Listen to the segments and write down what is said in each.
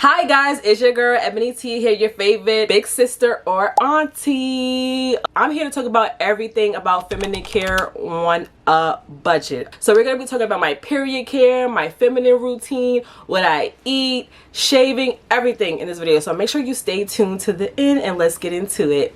Hi guys, it's your girl Ebony T here, your favorite big sister or auntie. I'm here to talk about everything about feminine care on a budget. So we're going to be talking about my period care, my feminine routine, what I eat, shaving, everything in this video. So make sure you stay tuned to the end and let's get into it.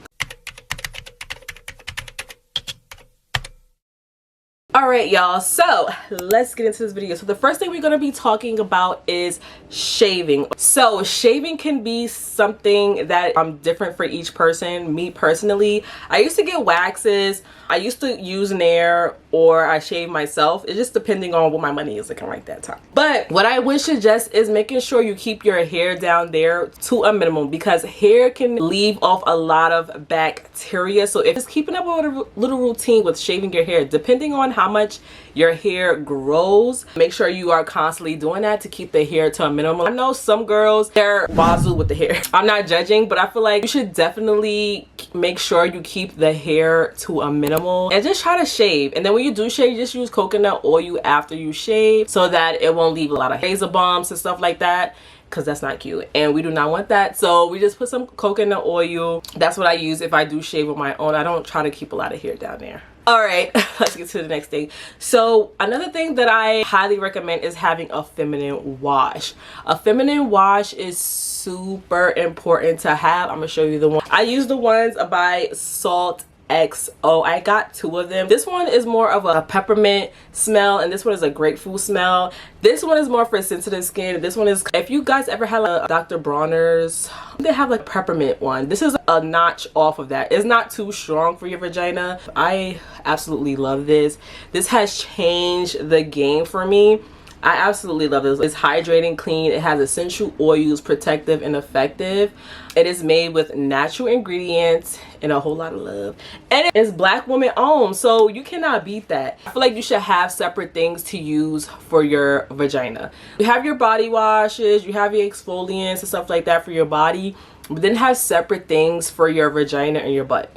Alright y'all, so let's get into this video. So the first thing we're going to be talking about is shaving. So shaving can be something that different for each person. Me personally, I used to get waxes, I used to use Nair, or I shave myself. It's just depending on what my money is looking like that time. But what I would suggest is making sure you keep your hair down there to a minimum, because hair can leave off a lot of bacteria. So if it's keeping up with a little routine with shaving your hair, depending on how much your hair grows, make sure you are constantly doing that to keep the hair to a minimum. I know some girls, they're wazoo with the hair. I'm not judging, but I feel like you should definitely make sure you keep the hair to a minimal and just try to shave. And then when you do shave, just use coconut oil after you shave so that it won't leave a lot of razor bumps and stuff like that, because that's not cute and we do not want that. So we just put some coconut oil. That's what I use if I do shave with my own. I don't try to keep a lot of hair down there. All right, let's get to the next thing. So another thing that I highly recommend is having a feminine wash. A feminine wash is super important to have. I'm gonna show you the one I use. The ones by Salt XO. I got two of them. This one is more of a peppermint smell and this one is a grapefruit smell. This one is more for sensitive skin. This one is, if you guys ever had a Dr. Bronner's, they have like peppermint one. This is a notch off of that. It's not too strong for your vagina. I absolutely love this. This has changed the game for me. I absolutely love this. It's hydrating, clean. It has essential oils, protective and effective. It is made with natural ingredients and a whole lot of love. And it's Black woman owned, so you cannot beat that. I feel like you should have separate things to use for your vagina. You have your body washes, you have your exfoliants and stuff like that for your body, but then have separate things for your vagina and your butt.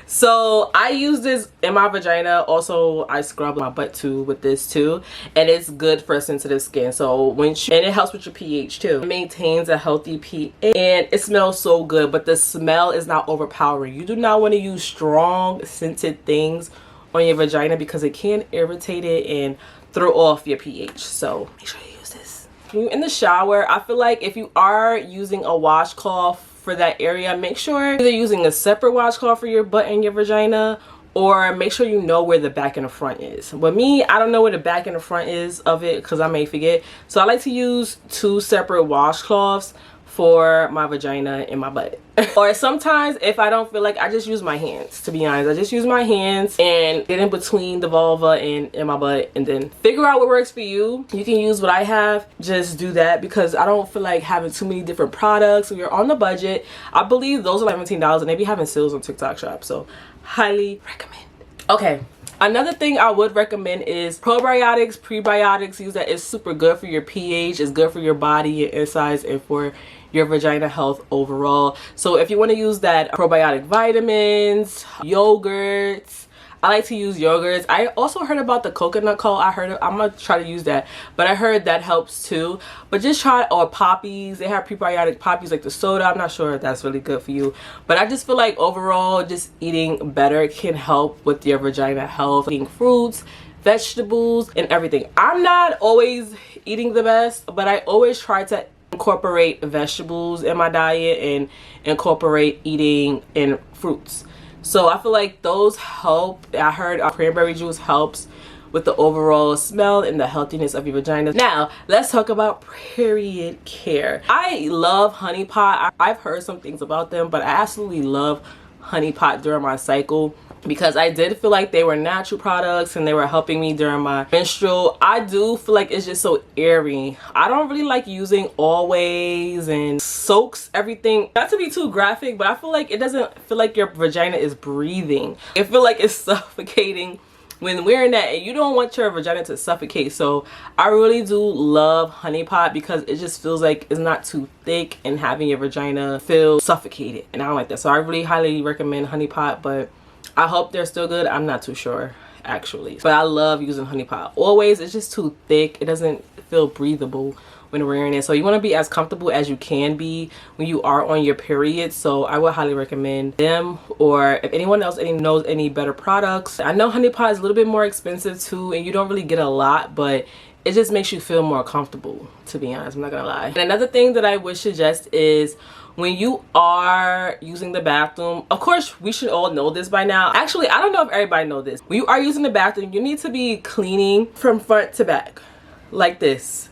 So I use this in my vagina. Also, I scrub my butt too with this too, and it's good for sensitive skin. So and it helps with your pH too. It maintains a healthy pH and it smells so good, but the smell is not overpowering. You do not want to use strong scented things on your vagina because it can irritate it and throw off your pH. So make sure you use this. When you're in the shower, I feel like if you are using a washcloth for that area, make sure you're using a separate washcloth for your butt and your vagina, or make sure you know where the back and the front is. But me, I don't know where the back and the front is of it because I may forget. So I like to use two separate washcloths for my vagina and my butt. Or sometimes if I don't feel like, I just use my hands. To be honest, I just use my hands and get in between the vulva and my butt, and then figure out what works for you. You can use what I have, just do that, because I don't feel like having too many different products. If you're on the budget, I believe those are $17 and they be having sales on TikTok shop, so highly recommend. Okay, another thing I would recommend is probiotics, prebiotics. Use that. It's super good for your pH, it's good for your body, your insides, and for your vagina health overall. So if you want to use that, probiotic vitamins, yogurts. I like to use yogurts. I also heard about the coconut coal. I'm gonna try to use that, but I heard that helps too. But just try, or poppies. They have prebiotic poppies like the soda. I'm not sure if that's really good for you, but I just feel like overall just eating better can help with your vagina health. Eating fruits, vegetables, and everything. I'm not always eating the best, but I always try to incorporate vegetables in my diet and incorporate eating in fruits. So I feel like those help. I heard cranberry juice helps with the overall smell and the healthiness of your vagina. Now let's talk about period care. I love Honey Pot. I've heard some things about them, but I absolutely love Honey Pot during my cycle, because I did feel like they were natural products and they were helping me during my menstrual. I do feel like it's just so airy. I don't really like using always and soaks everything. Not to be too graphic, but I feel like it doesn't feel like your vagina is breathing. I feel like it's suffocating when wearing that, and you don't want your vagina to suffocate. So I really do love Honey Pot because it just feels like it's not too thick and having your vagina feel suffocated, and I don't like that. So I really highly recommend Honey Pot, but I hope they're still good. I'm not too sure actually, but I love using Honey Pot. Always, it's just too thick. It doesn't feel breathable when wearing it. So you want to be as comfortable as you can be when you are on your period. So I would highly recommend them, or if anyone else knows any better products. I know Honey Pot is a little bit more expensive too, and you don't really get a lot, but it just makes you feel more comfortable, to be honest. I'm not gonna lie. And another thing that I would suggest is when you are using the bathroom, of course we should all know this by now. Actually, I don't know if everybody knows this. When you are using the bathroom, you need to be cleaning from front to back like this.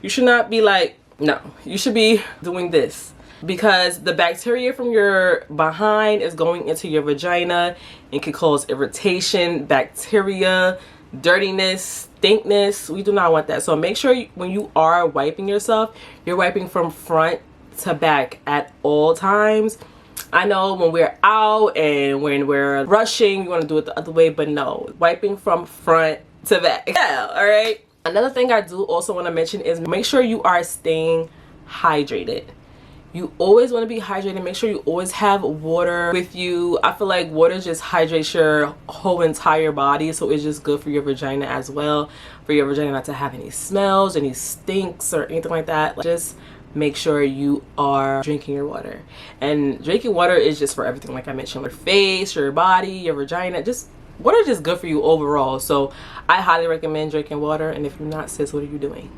You should not be like, no, you should be doing this, because the bacteria from your behind is going into your vagina and can cause irritation, bacteria, dirtiness, stinkness. We do not want that. So make sure when you are wiping yourself, you're wiping from front to back at all times. I know when we're out and when we're rushing, you want to do it the other way, but no, wiping from front to back. Yeah, all right. Another thing I do also want to mention is make sure you are staying hydrated. You always want to be hydrated. Make sure you always have water with you. I feel like water just hydrates your whole entire body, so it's just good for your vagina as well, for your vagina not to have any smells, any stinks or anything like that. Just make sure you are drinking your water. And drinking water is just for everything, like I mentioned, your face, your body, your vagina. Just water is just good for you overall. So I highly recommend drinking water. And if you're not, sis, what are you doing?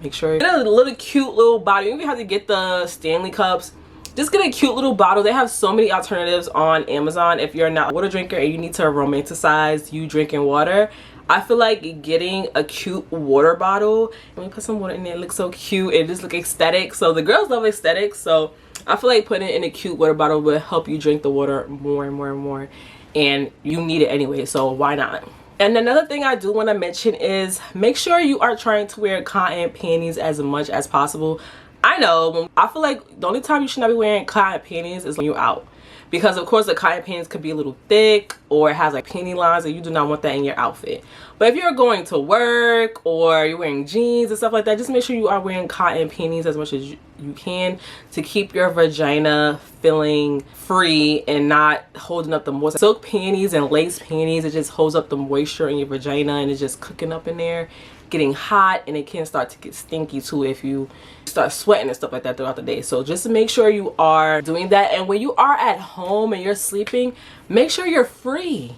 Make sure you get a little cute little bottle. You don't even have to get the Stanley cups. Just get a cute little bottle. They have so many alternatives on Amazon. If you're not a water drinker and you need to romanticize you drinking water, I feel like getting a cute water bottle, when you put some water in there, it looks so cute. It just looks aesthetic. So the girls love aesthetics. So I feel like putting it in a cute water bottle will help you drink the water more and more and more. And you need it anyway, so why not? And another thing I do want to mention is make sure you are trying to wear cotton panties as much as possible. I know, I feel like the only time you should not be wearing cotton panties is when you're out. Because of course the cotton panties could be a little thick or it has like panty lines, and you do not want that in your outfit. But if you're going to work or you're wearing jeans and stuff like that, just make sure you are wearing cotton panties as much as you can to keep your vagina feeling free and not holding up the moisture. Silk panties and lace panties, it just holds up the moisture in your vagina and it's just cooking up in there, getting hot, and it can start to get stinky too if you start sweating and stuff like that throughout the day. So just make sure you are doing that. And when you are at home and you're sleeping, make sure you're free.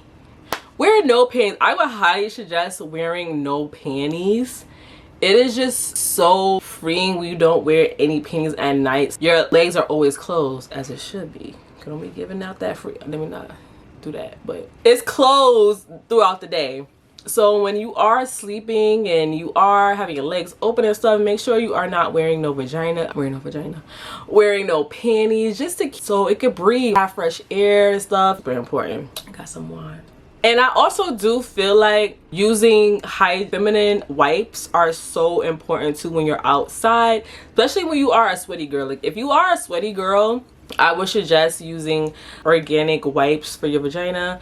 Wear no panties. I would highly suggest wearing no panties. It is just so freeing when you don't wear any panties at night. Your legs are always closed, as it should be. Don't be giving out that free. Let me not do that, but it's closed throughout the day. So when you are sleeping and you are having your legs open and stuff, make sure you are not wearing no panties, just so it could breathe, have fresh air and stuff. Very important. I got some wine. And I also do feel like using feminine wipes are so important too when you're outside, especially when you are a sweaty girl. Like if you are a sweaty girl, I would suggest using organic wipes for your vagina.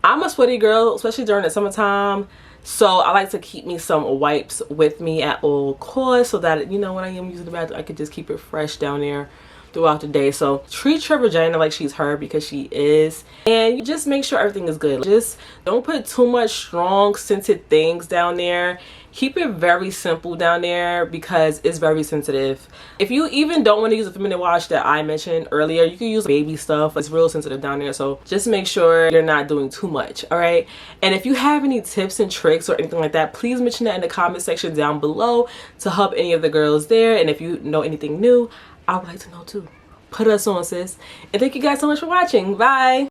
I'm a sweaty girl, especially during the summertime, so I like to keep me some wipes with me at all costs so that, you know, when I am using the bathroom, I could just keep it fresh down there throughout the day. So treat your vagina like she's her, because she is, and you just make sure everything is good. Just don't put too much strong scented things down there. Keep it very simple down there because it's very sensitive. If you even don't want to use a feminine wash that I mentioned earlier, you can use baby stuff. It's real sensitive down there, so just make sure you're not doing too much. All right, and if you have any tips and tricks or anything like that, please mention that in the comment section down below to help any of the girls there. And if you know anything new, I would like to know too. Put us on, sis. And thank you guys so much for watching. Bye.